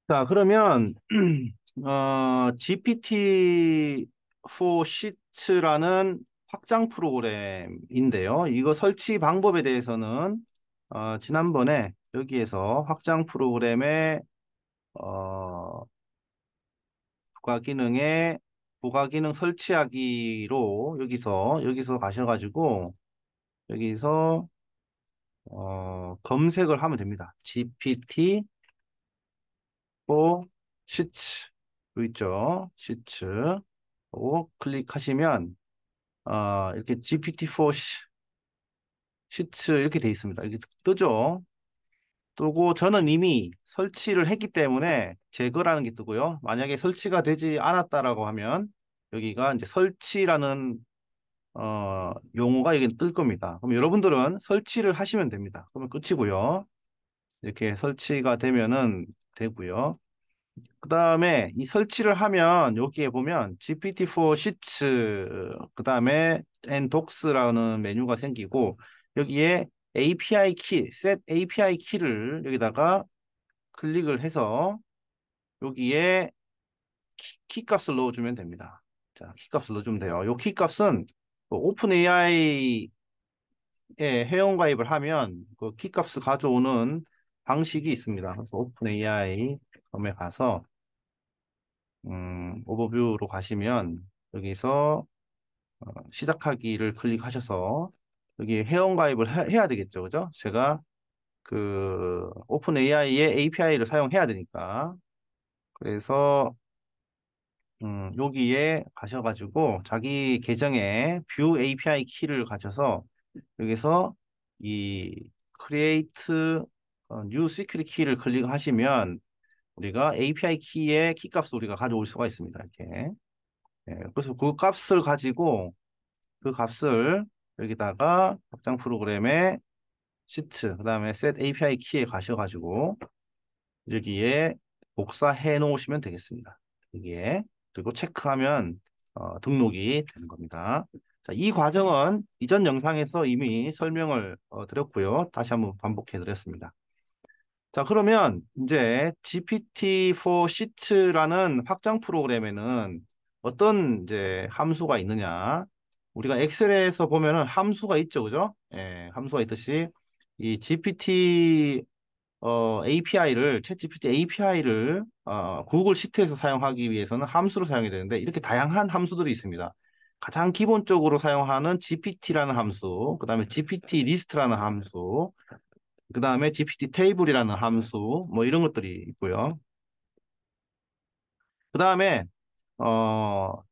자, 그러면 GPT-4 Sheets라는 확장 프로그램인데요. 이거 설치 방법에 대해서는 지난번에 여기에서 확장 프로그램의 어, 부가 기능 설치하기로 여기서 가셔가지고 여기서 검색을 하면 됩니다. GPT-4 Sheets 있죠? 시츠 오 클릭하시면 이렇게 GPT-4 시트 이렇게 돼 있습니다. 이렇게 뜨죠. 뜨고 저는 이미 설치를 했기 때문에 제거라는 게 뜨고요. 만약에 설치가 되지 않았다라고 하면 여기가 이제 설치라는 용어가 여기 뜰 겁니다. 그럼 여러분들은 설치를 하시면 됩니다. 그러면 끝이고요. 이렇게 설치가 되면은 되고요. 그 다음에 이 설치를 하면 여기에 보면 GPT-4 시츠 그 다음에 and docs라는 메뉴가 생기고 여기에 API 키, set API 키를 여기다가 클릭을 해서 여기에 키 값을 넣어주면 됩니다. 자, 키 값을 넣어주면 돼요. 이 키 값은 오픈 AI에 회원가입을 하면 그 키 값을 가져오는 방식이 있습니다. 그래서 오픈 AI 에 가서 오버뷰로 가시면 여기서 시작하기를 클릭하셔서 여기 회원가입을 해야 되겠죠, 그죠? 제가 그 오픈 AI의 API를 사용해야 되니까 그래서 여기에 가셔가지고 자기 계정에 뷰 API 키를 가셔서 여기서 이 create new secret 키를 클릭하시면 우리가 API 키의 키 값을 우리가 가져올 수가 있습니다. 이렇게. 예, 그래서 그 값을 가지고 그 값을 여기다가 확장 프로그램에 시트, 그 다음에 set API 키에 가셔가지고 여기에 복사해 놓으시면 되겠습니다. 여기에. 그리고 체크하면 등록이 되는 겁니다. 자, 이 과정은 이전 영상에서 이미 설명을 드렸고요. 다시 한번 반복해 드렸습니다. 자, 그러면 이제 GPT-4 Sheets라는 확장 프로그램에는 어떤 이제 함수가 있느냐? 우리가 엑셀에서 보면은 함수가 있죠, 그죠? 예, 함수가 있듯이 이 GPT API를 챗 GPT API를 구글 시트에서 사용하기 위해서는 함수를 사용해야 되는데 이렇게 다양한 함수들이 있습니다. 가장 기본적으로 사용하는 GPT라는 함수, 그다음에 GPT 리스트라는 함수, 그 다음에 GPT 테이블이라는 함수, 뭐 이런 것들이 있고요. 그 다음에, 어,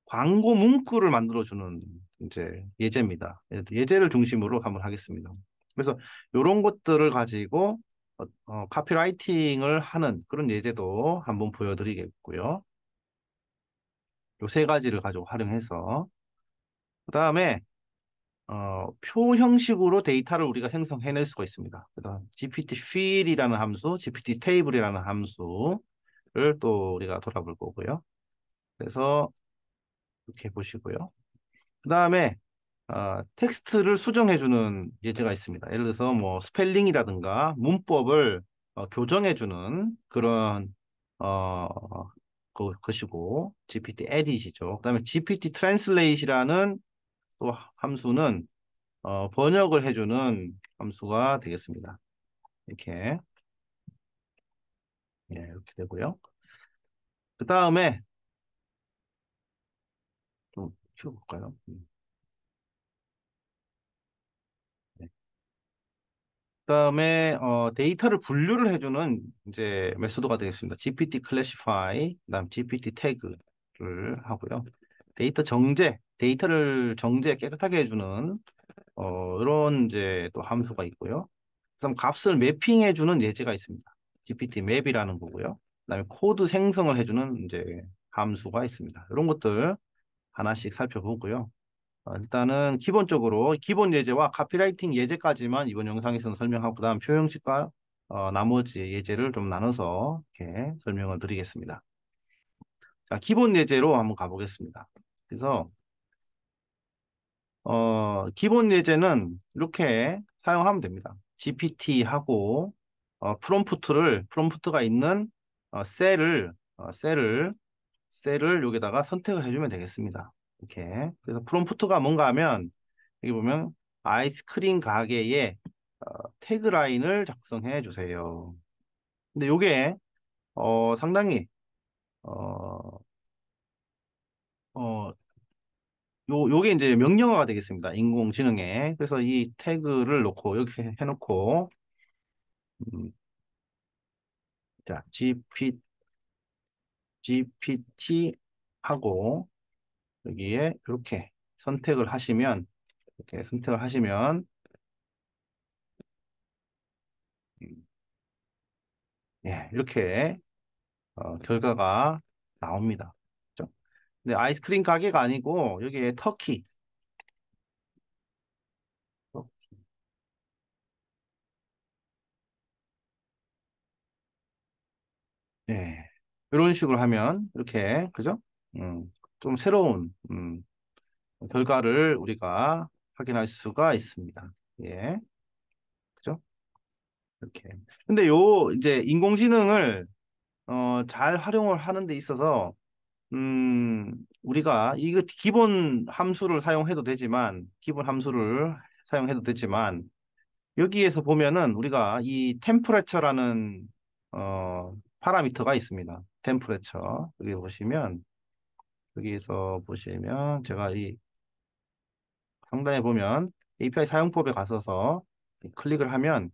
광고 문구를 만들어주는 이제 예제입니다. 예제를 중심으로 한번 하겠습니다. 그래서 이런 것들을 가지고 카피라이팅을 하는 그런 예제도 한번 보여드리겠고요. 요 세 가지를 가지고 활용해서. 그 다음에 표 형식으로 데이터를 우리가 생성해낼 수가 있습니다. 그다음 GPT fill이라는 함수, GPT table이라는 함수를 또 우리가 돌아볼 거고요. 그래서 이렇게 보시고요. 그다음에 텍스트를 수정해주는 예제가 있습니다. 예를 들어서 뭐 스펠링이라든가 문법을 교정해주는 그런 어, 것이고 GPT edit이죠. 그다음에 GPT translate이라는 또 함수는 번역을 해주는 함수가 되겠습니다. 이렇게, 예, 이렇게 되고요. 그 다음에 좀 키워볼까요? 네. 그 다음에 데이터를 분류를 해주는 이제 메소드가 되겠습니다. GPT classify, 그다음 GPT tag를 하고요. 데이터를 정제 깨끗하게 해주는 이런 이제 또 함수가 있고요. 그다음 값을 매핑해주는 예제가 있습니다. GPT 맵이라는 거고요. 그다음에 코드 생성을 해주는 이제 함수가 있습니다. 이런 것들 하나씩 살펴보고요. 일단은 기본적으로 기본 예제와 카피라이팅 예제까지만 이번 영상에서는 설명하고 그다음 표형식과 나머지 예제를 좀 나눠서 이렇게 설명을 드리겠습니다. 자, 기본 예제로 한번 가보겠습니다. 그래서 기본 예제는 이렇게 사용하면 됩니다. GPT하고 프롬프트가 있는 셀을 여기다가 선택을 해주면 되겠습니다. 이렇게. 그래서 프롬프트가 뭔가 하면 여기 보면 아이스크림 가게에 태그라인을 작성해 주세요. 근데 요게 상당히 어, 어, 요게 이제 명령어가 되겠습니다. 인공지능에. 그래서 이 태그를 놓고 이렇게 해놓고 음, 자 GPT 하고 여기에 이렇게 선택을 하시면 이렇게 선택을 하시면 음, 예, 이렇게 결과가 나옵니다. 그죠? 근데 아이스크림 가게가 아니고 여기에 터키 예, 이런 식으로 하면 이렇게 그죠? 음, 좀 새로운 결과를 우리가 확인할 수가 있습니다. 예, 그죠? 이렇게. 근데 요 이제 인공지능을 잘 활용을 하는 데 있어서 우리가 이거 기본 함수를 사용해도 되지만 기본 함수를 사용해도 되지만 여기에서 보면은 우리가 이 템퍼레처라는 파라미터가 있습니다. 템퍼레처 여기 보시면 여기에서 보시면 제가 이 상단에 보면 API 사용법에 가셔서 클릭을 하면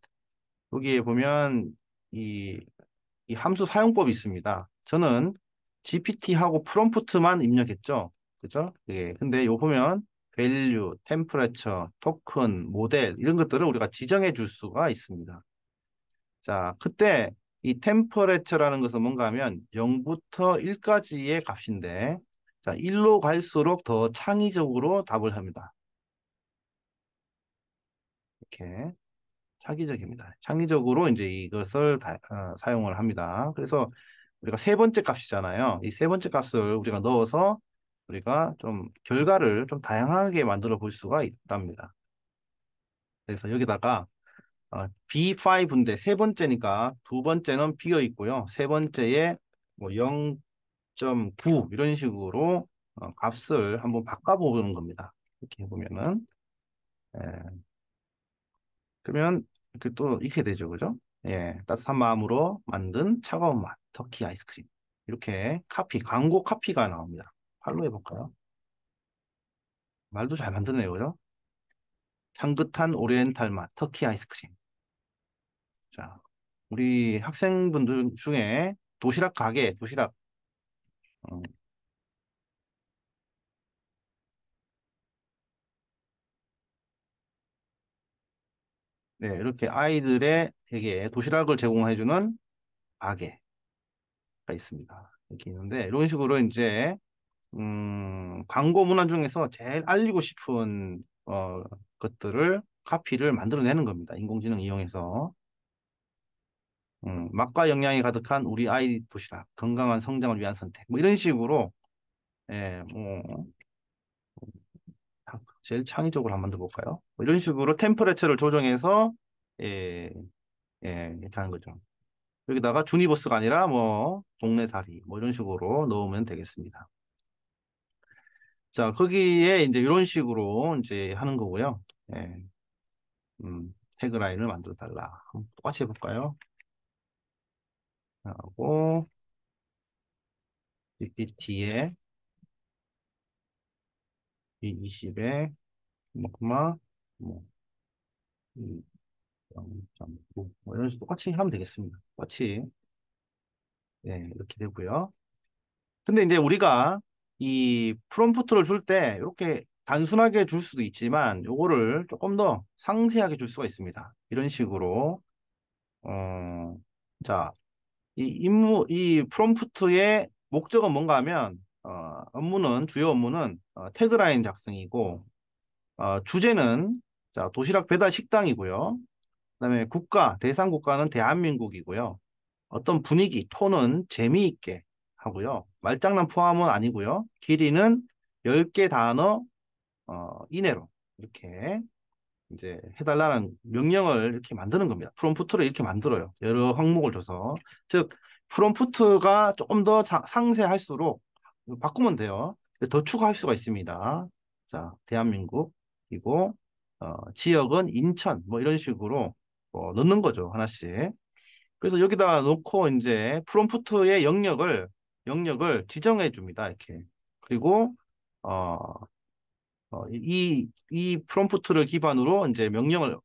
여기에 보면 이, 이 함수 사용법이 있습니다. 저는 GPT하고 프롬프트만 입력했죠. 그죠? 예. 근데 요 보면 value, temperature, token, 모델 이런 것들을 우리가 지정해 줄 수가 있습니다. 자, 그때 이 temperature라는 것은 뭔가 하면 0부터 1까지의 값인데 자, 1로 갈수록 더 창의적으로 답을 합니다. 이렇게 창의적입니다. 창의적으로 이제 이것을 사용을 합니다. 그래서 우리가 세 번째 값이잖아요. 이 세 번째 값을 우리가 넣어서 우리가 좀 결과를 좀 다양하게 만들어 볼 수가 있답니다. 그래서 여기다가 B5인데 세 번째니까 두 번째는 비어 있고요. 세 번째에 뭐 0.9 이런 식으로 값을 한번 바꿔보는 겁니다. 이렇게 해보면은 예, 그러면 이렇게 또 익게 되죠, 그죠? 예, 따뜻한 마음으로 만든 차가운 맛 터키 아이스크림 이렇게 광고 카피가 나옵니다. 팔로 해볼까요? 말도 잘 만드네요, 그죠? 향긋한 오리엔탈 맛 터키 아이스크림. 자, 우리 학생분들 중에 도시락 가게, 도시락 어, 네, 이렇게 아이들에게 도시락을 제공해주는 가게가 있습니다. 이렇게 있는데 이런 식으로 이제 광고 문화 중에서 제일 알리고 싶은 것들을 카피를 만들어내는 겁니다. 인공지능 이용해서 맛과 영양이 가득한 우리 아이 도시락, 건강한 성장을 위한 선택, 뭐 이런 식으로 예, 뭐 제일 창의적으로 한번 만들어 볼까요? 뭐 이런 식으로 템퍼레처를 조정해서 예, 이렇게 하는 거죠. 여기다가 주니버스가 아니라 뭐 동네살이 뭐 이런 식으로 넣으면 되겠습니다. 자, 거기에 이제 이런 식으로 이제 하는 거고요. 예, 태그라인을 만들어 달라. 한번 똑같이 해볼까요? 하고 PPT에 B20에 뭐마 뭐 0.9 뭐 이런 식으로 똑같이 하면 되겠습니다. 똑같이 이렇게 되고요. 근데 이제 우리가 이 프롬프트를 줄 때 이렇게 단순하게 줄 수도 있지만 요거를 조금 더 상세하게 줄 수가 있습니다. 이런 식으로 어, 자, 이 프롬프트의 목적은 뭔가 하면 주요 업무는 태그라인 작성이고 주제는 자, 도시락 배달 식당이고요. 그다음에 대상 국가는 대한민국이고요. 어떤 분위기, 톤은 재미있게 하고요. 말장난 포함은 아니고요. 길이는 10개 단어 이내로 이렇게 이제 해달라는 명령을 이렇게 만드는 겁니다. 프롬프트를 이렇게 만들어요. 여러 항목을 줘서. 즉, 프롬프트가 조금 더 상세할수록 바꾸면 돼요. 더 추가할 수가 있습니다. 자, 대한민국, 그리고 지역은 인천, 뭐 이런 식으로 넣는 거죠, 하나씩. 그래서 여기다 놓고 이제 프롬프트의 영역을 지정해 줍니다, 이렇게. 그리고 어, 이 프롬프트를 기반으로 이제 명령을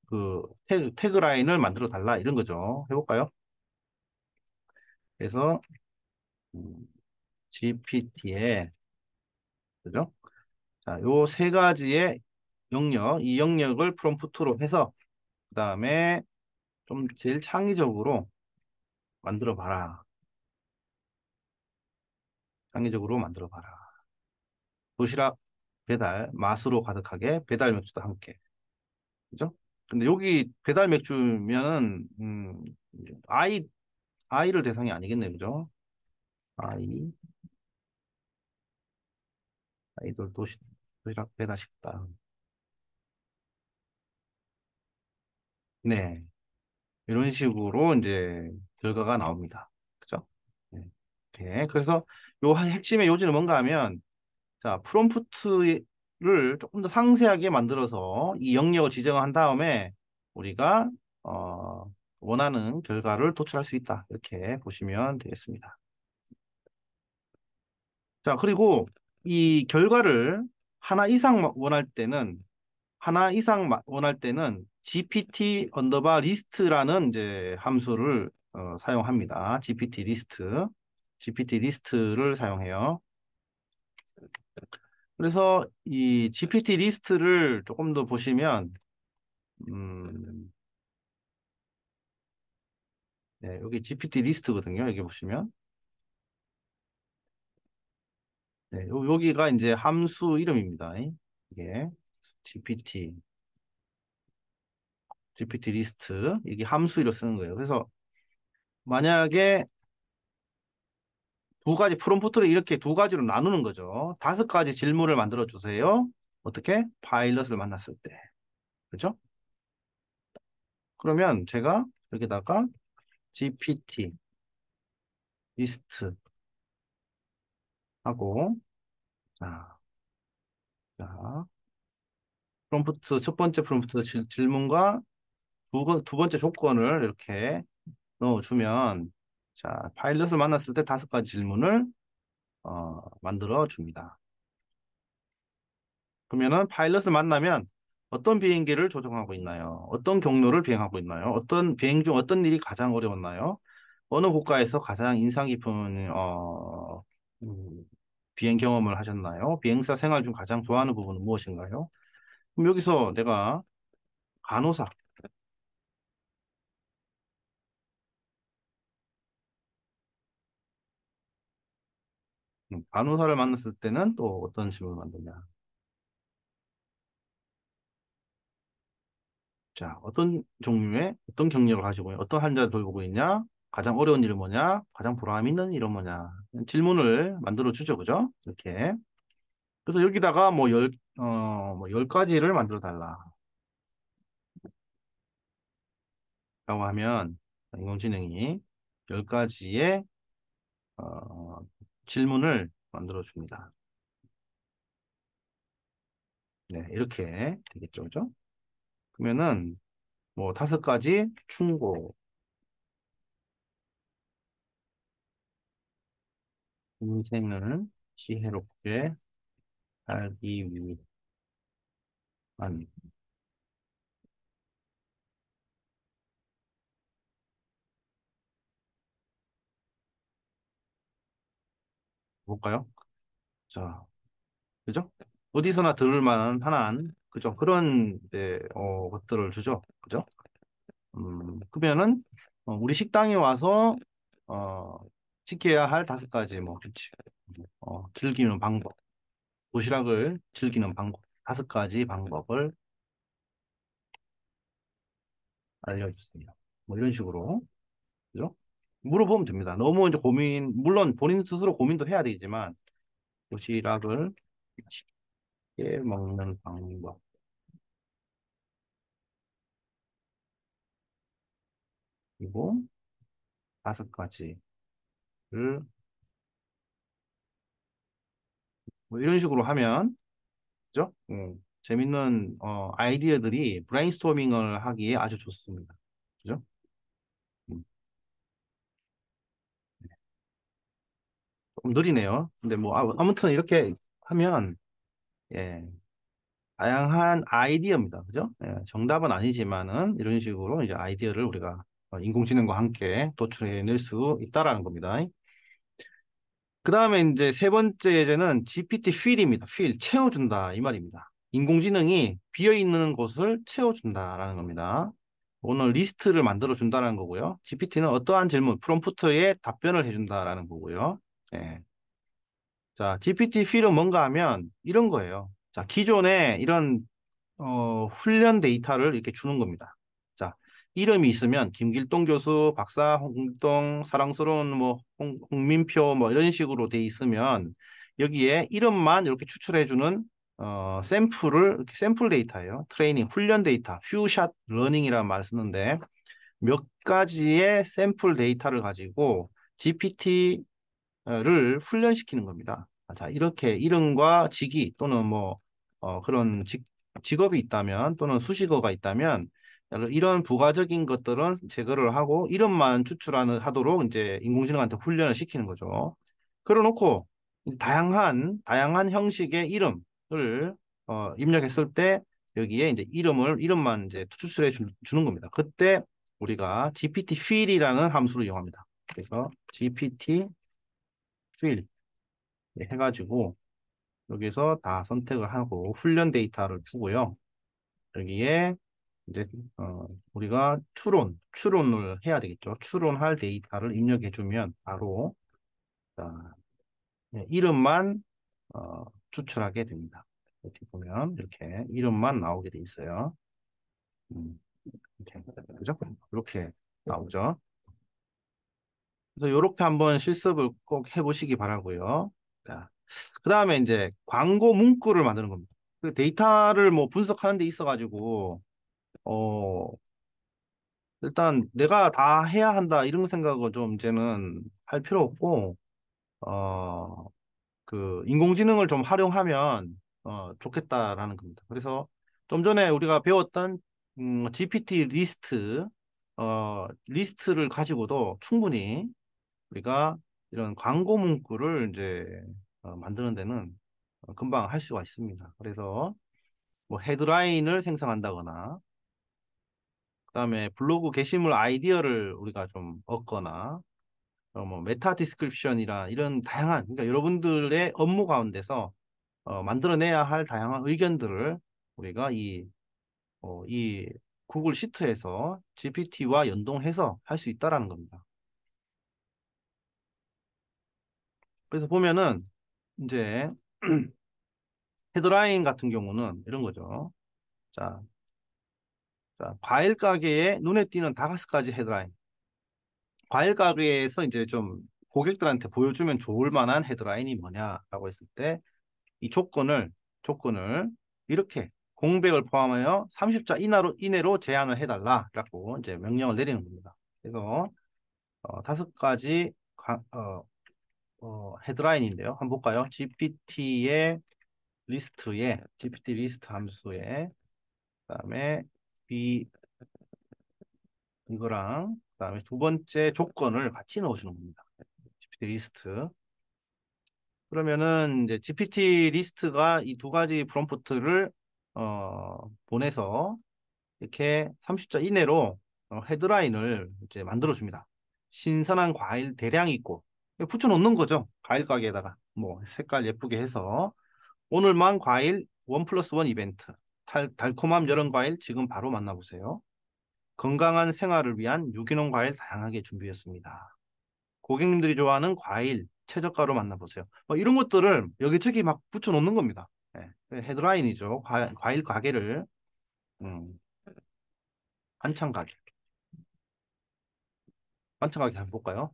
그 태그라인을 만들어 달라 이런 거죠. 해볼까요? 그래서 GPT에 그죠? 자, 요 세 가지의 이 영역을 프롬프트로 해서 그다음에 좀 제일 창의적으로 만들어 봐라. 창의적으로 만들어 봐라. 도시락 배달 맛으로 가득하게 배달 맥주도 함께. 그죠? 근데 여기 배달 맥주면은 아이 아이를 대상이 아니겠네요. 그죠? 아이 아이돌 도시락 배달 식당. 네. 이런 식으로 이제 결과가 나옵니다. 그죠? 네. 이렇게. 그래서 핵심의 요지는 뭔가 하면, 자, 프롬프트를 조금 더 상세하게 만들어서 이 영역을 지정한 다음에 우리가, 원하는 결과를 도출할 수 있다. 이렇게 보시면 되겠습니다. 자, 그리고 이 결과를 하나 이상 원할 때는 GPT 언더바 리스트라는 이제 함수를 사용합니다. GPT 리스트를 사용해요. 그래서 이 GPT 리스트를 조금 더 보시면 음, 네, 여기 GPT 리스트거든요. 여기 보시면 네, 여기가 이제 함수 이름입니다. 이게 GPT GPT 리스트 이게 함수 이름 쓰는 거예요. 그래서 만약에 두 가지 프롬프트를 이렇게 두 가지로 나누는 거죠. 다섯 가지 질문을 만들어 주세요. 어떻게? 파일럿을 만났을 때. 그렇죠? 그러면 제가 여기다가 GPT 리스트 하고 자, 자, 첫 번째 프롬프트 질문과 두 번째 조건을 이렇게 넣어주면 자, 파일럿을 만났을 때 다섯 가지 질문을 만들어 줍니다. 그러면은 파일럿을 만나면 어떤 비행기를 조종하고 있나요? 어떤 경로를 비행하고 있나요? 어떤 비행 중 어떤 일이 가장 어려웠나요? 어느 국가에서 가장 인상 깊은 음, 비행 경험을 하셨나요? 비행사 생활 중 가장 좋아하는 부분은 무엇인가요? 그럼 여기서 내가 간호사, 간호사를 만났을 때는 또 어떤 질문을 만드냐? 자, 어떤 종류의 어떤 경력을 가지고 어떤 환자를 돌보고 있냐? 가장 어려운 일은 뭐냐? 가장 보람 있는 일은 뭐냐? 질문을 만들어 주죠, 그죠? 이렇게. 그래서 여기다가 뭐 열 가지를 만들어 달라. 라고 하면, 인공지능이 열 가지의, 어, 질문을 만들어 줍니다. 네, 이렇게 되겠죠, 그죠? 그러면은, 뭐, 다섯 가지 충고, 인생을 지혜롭게 살기 위한, 볼까요? 자, 그죠? 어디서나 들을 만한 그죠? 그런 것들을 주죠. 그죠? 그러면은 우리 식당에 와서 어, 지켜야 할 다섯 가지 뭐 규칙, 즐기는 방법, 도시락을 즐기는 방법, 다섯 가지 방법을 알려주세요. 뭐 이런 식으로 그죠? 물어보면 됩니다. 너무 이제 물론 본인 스스로 고민도 해야 되지만 도시락을 쉽게 먹는 방법 그리고 다섯 가지를 뭐 이런 식으로 하면 그죠? 재밌는 아이디어들이 브레인스토밍을 하기에 아주 좋습니다. 그죠? 음, 조금 느리네요. 근데 뭐 아무튼 이렇게 하면 예, 다양한 아이디어입니다. 그죠? 예, 정답은 아니지만은 이런 식으로 이제 아이디어를 우리가 인공지능과 함께 도출해낼 수 있다라는 겁니다. 그 다음에 이제 세 번째 예제는 GPT fill입니다. fill, 채워준다 이 말입니다. 인공지능이 비어있는 곳을 채워준다라는 겁니다. 오늘 리스트를 만들어 준다는 거고요. GPT는 어떠한 질문, 프롬프트에 답변을 해준다라는 거고요. 예. 자, GPT fill은 뭔가 하면 이런 거예요. 자, 기존에 이런 훈련 데이터를 이렇게 주는 겁니다. 자, 이름이 있으면 김길동 교수, 박사 홍길동, 사랑스러운 뭐 홍민표 뭐 이런 식으로 돼 있으면 여기에 이름만 이렇게 추출해주는 샘플을 이렇게 샘플 데이터예요. 트레이닝 훈련 데이터, 퓨샷 러닝이라는 말을 쓰는데 몇 가지의 샘플 데이터를 가지고 GPT를 훈련시키는 겁니다. 자, 이렇게 이름과 직위 또는 뭐 그런 직업이 있다면 또는 수식어가 있다면 이런 부가적인 것들은 제거를 하고 이름만 추출하는 하도록 이제 인공지능한테 훈련을 시키는 거죠. 그래놓고 다양한 형식의 이름을 입력했을 때 여기에 이제 이름만 이제 추출해 주는 겁니다. 그때 우리가 GPT fill이라는 함수를 이용합니다. 그래서 GPT fill 해가지고 여기서 다 선택을 하고 훈련 데이터를 주고요. 여기에 이제 우리가 추론을 해야 되겠죠. 추론할 데이터를 입력해 주면 바로 자, 이름만 추출하게 됩니다. 이렇게 보면 이렇게 이름만 나오게 돼 있어요. 이렇게 그죠? 이렇게 나오죠. 그래서 이렇게 한번 실습을 꼭 해보시기 바라고요. 자, 그 다음에 이제 광고 문구를 만드는 겁니다. 그 데이터를 뭐 분석하는 데 있어가지고 어, 일단 내가 다 해야 한다 이런 생각을 좀 이제는 할 필요 없고 어, 그 인공지능을 좀 활용하면 좋겠다라는 겁니다. 그래서 좀 전에 우리가 배웠던 GPT 리스트를 가지고도 충분히 우리가 이런 광고 문구를 이제 만드는 데는 금방 할 수가 있습니다. 그래서 뭐 헤드라인을 생성한다거나 그다음에 블로그 게시물 아이디어를 우리가 좀 얻거나 뭐 메타 디스크립션이라 이런 다양한 그러니까 여러분들의 업무 가운데서 만들어내야 할 다양한 의견들을 우리가 이 구글 시트에서 GPT와 연동해서 할 수 있다라는 겁니다. 그래서 보면은 이제 헤드라인 같은 경우는 이런 거죠. 자, 과일 가게에 눈에 띄는 5가지 헤드라인. 과일 가게에서 이제 좀 고객들한테 보여주면 좋을 만한 헤드라인이 뭐냐라고 했을 때 이 조건을 이렇게 공백을 포함하여 30자 이내로 제한을 해달라라고 이제 명령을 내리는 겁니다. 그래서 5가지 헤드라인인데요. 한번 볼까요? GPT 리스트 함수에 그다음에 이 이거랑 그다음에 두 번째 조건을 같이 넣어주는 겁니다. GPT 리스트. 그러면은 이제 GPT 리스트가 이 두 가지 프롬프트를 보내서 이렇게 30자 이내로 헤드라인을 이제 만들어줍니다. 신선한 과일 대량 있고 붙여놓는 거죠. 과일 가게에다가 뭐 색깔 예쁘게 해서 오늘만 과일 1+1 이벤트 달콤함 여름 과일 지금 바로 만나보세요. 건강한 생활을 위한 유기농 과일 다양하게 준비했습니다. 고객님들이 좋아하는 과일 최저가로 만나보세요. 뭐 이런 것들을 여기저기 막 붙여놓는 겁니다. 네, 헤드라인이죠. 과일 가게를 음, 반찬 가게. 반찬 가게 한번 볼까요?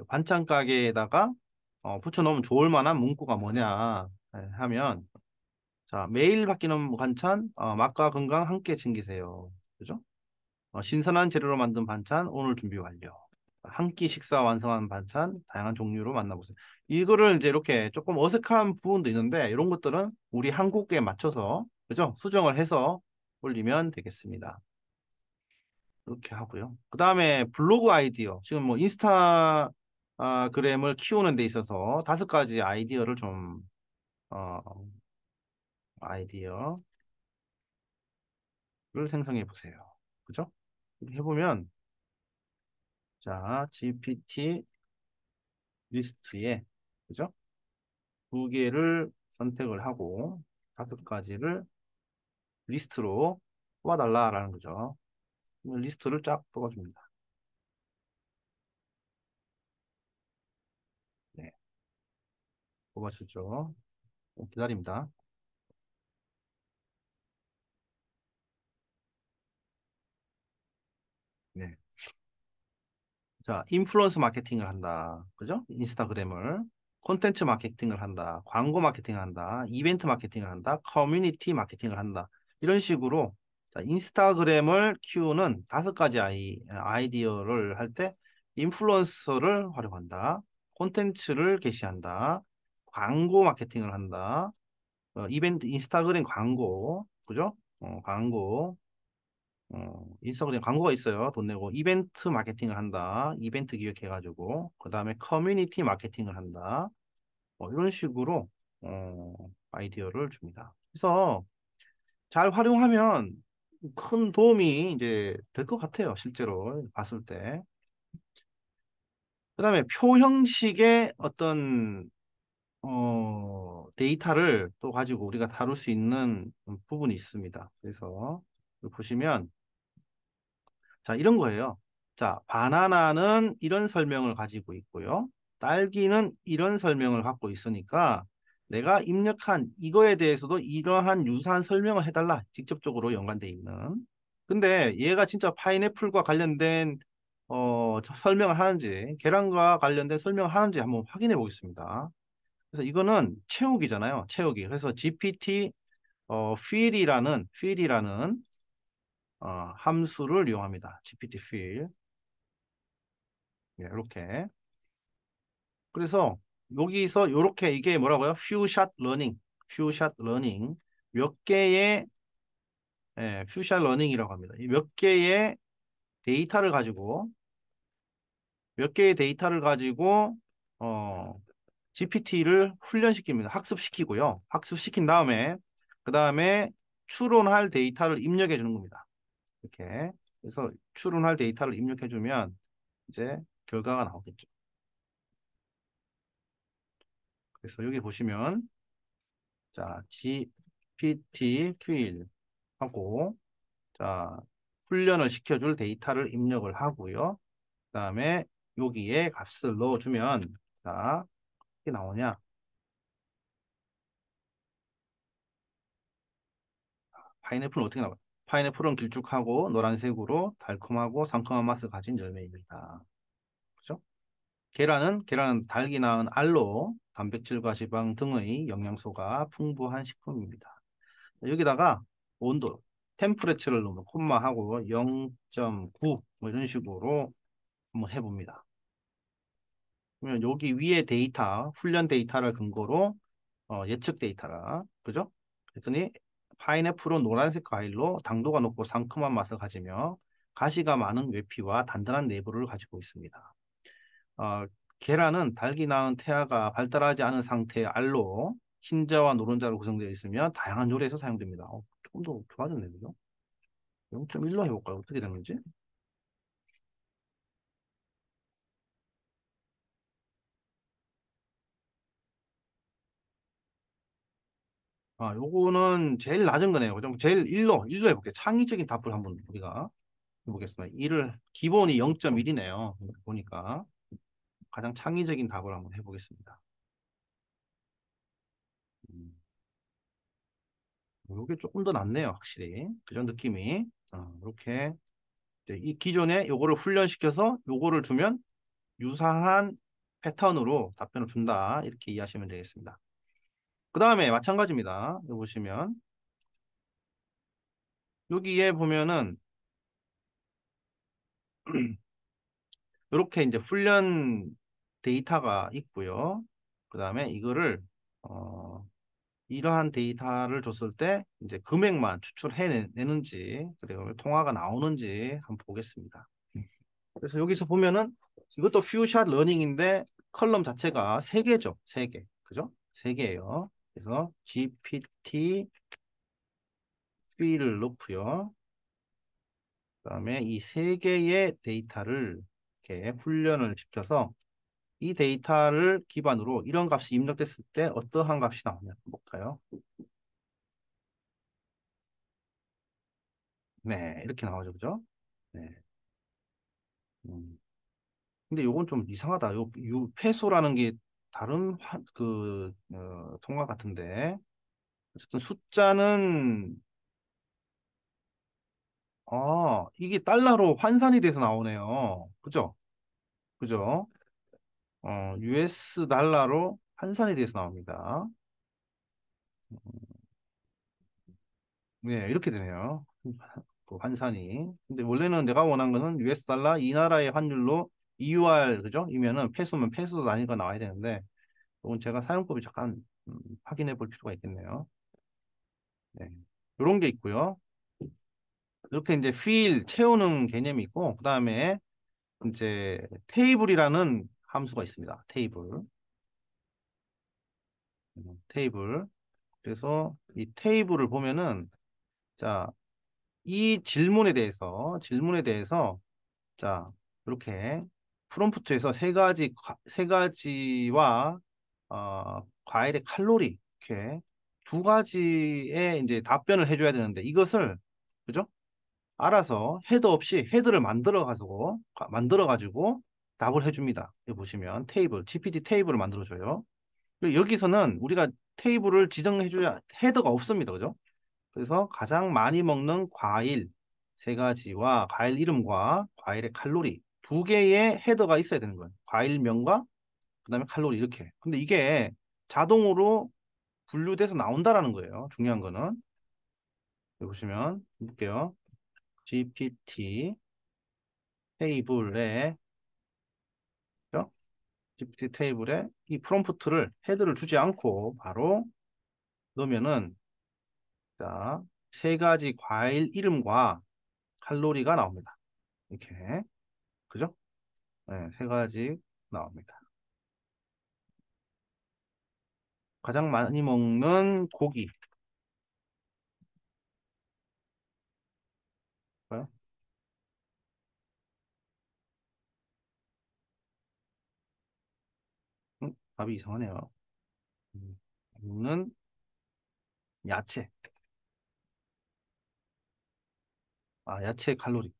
반찬 가게에다가 붙여놓으면 좋을 만한 문구가 뭐냐 하면 자 매일 바뀌는 반찬 맛과 건강 함께 챙기세요. 그죠? 신선한 재료로 만든 반찬 오늘 준비 완료. 한 끼 식사 완성한 반찬 다양한 종류로 만나보세요. 이거를 이제 이렇게 조금 어색한 부분도 있는데 이런 것들은 우리 한국에 맞춰서 그죠? 수정을 해서 올리면 되겠습니다. 이렇게 하고요. 그 다음에 블로그 아이디어. 지금 뭐 그램을 키우는 데 있어서 5가지 아이디어를 좀 어, 아이디어를 생성해 보세요. 그죠? 이렇게 해보면 자 GPT 리스트에 그죠? 2개를 선택을 하고 5가지를 리스트로 뽑아달라라는 거죠. 리스트를 쫙 뽑아줍니다. 네, 뽑아주죠. 기다립니다. 네. 자, 인플루언스 마케팅을 한다. 그죠? 인스타그램을. 콘텐츠 마케팅을 한다. 광고 마케팅을 한다. 이벤트 마케팅을 한다. 커뮤니티 마케팅을 한다. 이런 식으로 자, 인스타그램을 키우는 5가지 아이디어를 할 때 인플루언서를 활용한다. 콘텐츠를 게시한다. 광고 마케팅을 한다. 이벤트, 인스타그램 광고. 그죠? 광고. 인스타그램 광고가 있어요. 돈 내고 이벤트 마케팅을 한다. 이벤트 기획해가지고 그 다음에 커뮤니티 마케팅을 한다. 이런 식으로 아이디어를 줍니다. 그래서 잘 활용하면 큰 도움이 이제 될 것 같아요. 실제로 봤을 때. 그 다음에 표 형식의 어떤 데이터를 또 가지고 우리가 다룰 수 있는 부분이 있습니다. 그래서 보시면 자, 이런 거예요. 자, 바나나는 이런 설명을 가지고 있고요. 딸기는 이런 설명을 갖고 있으니까 내가 입력한 이거에 대해서도 이러한 유사한 설명을 해달라. 직접적으로 연관돼 있는. 근데 얘가 진짜 파인애플과 관련된 설명을 하는지 계란과 관련된 설명을 하는지 한번 확인해 보겠습니다. 그래서 이거는 채우기잖아요. 채우기. 그래서 GPT fill이라는 함수를 이용합니다. GPT fill. 예, 이렇게. 그래서 여기서 이렇게 이게 뭐라고요? few shot learning. few shot learning. 몇 개의 few shot learning이라고 합니다. 이 데이터를 가지고 몇 개의 데이터를 가지고 어, GPT를 훈련시킵니다. 학습시키고요. 학습시킨 다음에 그 다음에 추론할 데이터를 입력해 주는 겁니다. 이렇게. 그래서 추론할 데이터를 입력해 주면 이제 결과가 나오겠죠. 그래서 여기 보시면 자, GPT 퀴즈 하고 자, 훈련을 시켜줄 데이터를 입력을 하고요. 그다음에 여기에 값을 넣어주면 자, 이게 나오냐? 파인애플은 어떻게 나와요? 파인애플은 길쭉하고 노란색으로 달콤하고 상큼한 맛을 가진 열매입니다. 그죠? 계란은 달기 낳은 알로 단백질과 지방 등의 영양소가 풍부한 식품입니다. 여기다가 온도, 템퍼레처를 넣으면 콤마하고 0.9 뭐 이런 식으로 한번 해봅니다. 그러면 여기 위에 데이터, 훈련 데이터를 근거로 예측 데이터라, 그죠? 그랬더니 파인애플은 노란색 과일로 당도가 높고 상큼한 맛을 가지며 가시가 많은 외피와 단단한 내부를 가지고 있습니다. 어, 계란은 달기 낳은 태아가 발달하지 않은 상태의 알로 흰자와 노른자로 구성되어 있으며 다양한 요리에서 사용됩니다. 조금 더 좋아졌네, 그죠? 0.1로 해볼까요? 어떻게 되는지? 요거는 제일 낮은 거네요. 그럼 제일 1로 해볼게요. 창의적인 답을 한번 우리가 해보겠습니다. 기본이 0.1이네요. 보니까 가장 창의적인 답을 한번 해보겠습니다. 음, 요게 조금 더 낫네요. 확실히. 그죠? 느낌이. 이렇게. 이 기존에 요거를 훈련시켜서 요거를 주면 유사한 패턴으로 답변을 준다. 이렇게 이해하시면 되겠습니다. 그 다음에 마찬가지입니다. 여기 보시면 여기에 보면은 이렇게 이제 훈련 데이터가 있고요. 그 다음에 이거를 어, 이러한 데이터를 줬을 때 이제 금액만 추출해내는지 그리고 통화가 나오는지 한번 보겠습니다. 그래서 여기서 보면은 이것도 퓨샷 러닝인데 컬럼 자체가 세개죠. 그죠? 세개예요. 그래서 GPT B를 넣고요. 그다음에 이 세개의 데이터를 이렇게 훈련을 시켜서 이 데이터를 기반으로 이런 값이 입력됐을 때 어떠한 값이 나오냐 볼까요? 네, 이렇게 나오죠, 그죠? 네. 음. 근데 요건 좀 이상하다. 패소라는 게 다른 통화 같은데. 어쨌든 숫자는, 이게 달러로 환산이 돼서 나오네요. 그죠? 그죠? US 달러로 환산이 돼서 나옵니다. 네, 이렇게 되네요. 그 환산이. 근데 원래는 내가 원한 거는 US 달러 이 나라의 환율로 EUR, 그죠? 이면은 페소면 페소 단위가 나와야 되는데, 이건 제가 사용법이 잠깐 확인해 볼 필요가 있겠네요. 네. 이런 게 있고요. 이렇게 이제 fill 채우는 개념이 있고, 그 다음에 이제 테이블이라는 함수가 있습니다. 테이블. 그래서 이 테이블을 보면은, 자, 이 질문에 대해서, 자, 이렇게 프롬프트에서 세 가지와, 과일의 칼로리, 이렇게 두 가지의 이제 답변을 해줘야 되는데, 이것을, 그죠? 알아서 헤드 없이 헤드를 만들어 가지고 답을 해줍니다. 여기 보시면 GPT 테이블을 만들어줘요. 그리고 여기서는 우리가 테이블을 지정해줘야 헤드가 없습니다. 그죠? 그래서 가장 많이 먹는 과일 세 가지와 과일 이름과 과일의 칼로리 두 개의 헤더가 있어야 되는 거예요. 과일명과 그다음에 칼로리 이렇게. 근데 이게 자동으로 분류돼서 나온다라는 거예요. 중요한 거는. 여기 보시면 볼게요. GPT 테이블에 그죠? GPT 테이블에 이 프롬프트를 헤드를 주지 않고 바로 넣으면은 자, 세 가지 과일 이름과 칼로리가 나옵니다. 이렇게. 그죠? 네, 세 가지 나옵니다. 가장 많이 먹는 고기. 뭐요? 답이 이상하네요. 음, 먹는 야채. 야채 칼로리.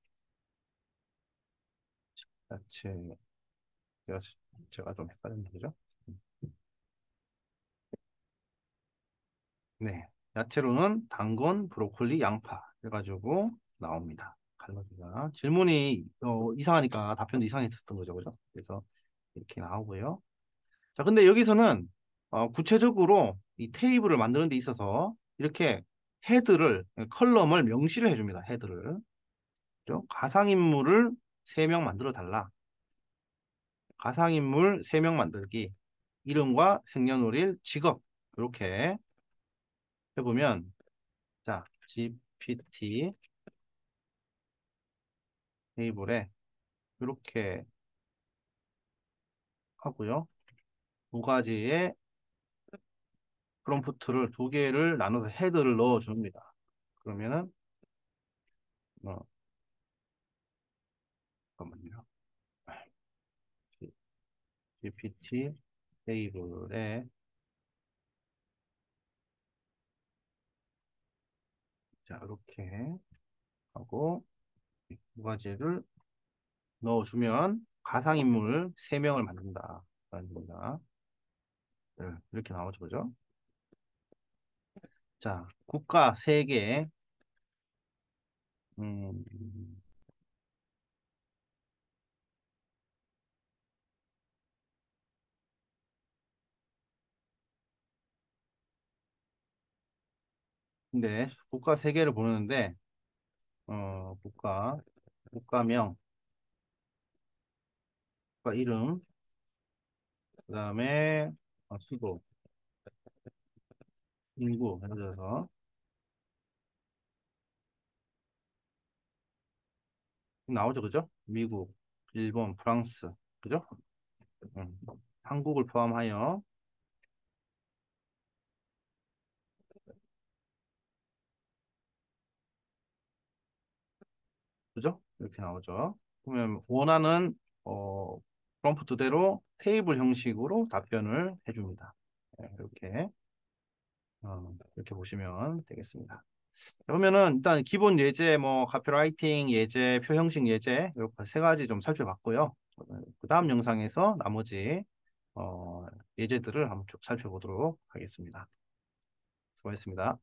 야채. 제가, 제가 좀 헷갈렸는데, 그죠? 음, 네. 야채로는 당근, 브로콜리, 양파. 해가지고 나옵니다. 칼로리가. 질문이 이상하니까 답변도 이상했었던 거죠. 그죠? 그래서 이렇게 나오고요. 자, 근데 여기서는 구체적으로 이 테이블을 만드는 데 있어서 이렇게 컬럼을 명시를 해줍니다. 헤드를. 그죠? 가상인물을 3명 만들어 달라. 가상인물 3명 만들기. 이름과 생년월일, 직업. 이렇게 해보면, 자, GPT 테이블에 이렇게 하고요. 두 가지의 프롬프트를 두 개를 나눠서 헤드를 넣어줍니다. 그러면은, 어, 잠깐만요. GPT 테이블에 자 이렇게 하고 두 가지를 넣어주면 가상인물 3명을 만든다. 라는 겁니다. 네, 이렇게 나오죠, 그죠? 자, 국가 3개. 음, 근데 국가 3개를 보는데, 국가명. 이름, 그 다음에 수도, 인구, 예를 들어서 나오죠, 그죠? 미국, 일본, 프랑스, 그죠? 음. 한국을 포함하여, 그죠? 이렇게 나오죠. 그러면 원하는 프롬프트대로 테이블 형식으로 답변을 해줍니다. 네, 이렇게 보시면 되겠습니다. 그러면은 일단 기본 예제, 뭐 카피라이팅 예제, 표형식 예제 이렇게 세 가지 좀 살펴봤고요. 그 다음 영상에서 나머지 어, 예제들을 한번 쭉 살펴보도록 하겠습니다. 수고하셨습니다.